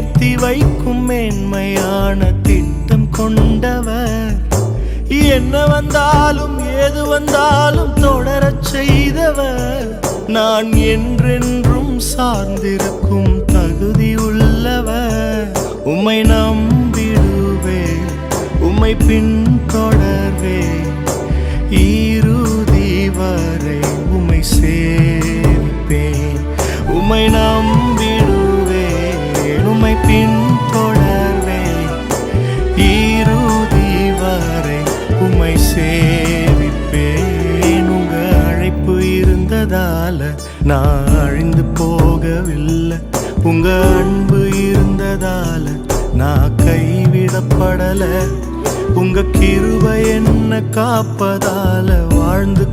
உயர்த்தி வைக்கும் மேன்மையான திட்டம் கொண்டவர். என்ன வந்தாலும் ஏது வந்தாலும் தொடரச் செய்தவர். நான் என்றென்றும் சார்ந்திருக்கும் தகுதி உள்ளவர். உம்மை நம்பிடுவேன், உம்மை பின்தொடர்வேன், இறுதி வரை உம்மை சேவிப்பேன். உம்மை நம்பிடுவேன், உம்மை பின்தொடர்வேன், இறுதி வரை உம்மை சேவிப்பேன். உங்க அழைப்பு இருந்ததால நான் அழிந்து போகவில்லை. உங்க அன்பு இருந்ததால நான் கைவிடப்படல. உங்க கிருபை என்ன காப்பதால வாழ்ந்து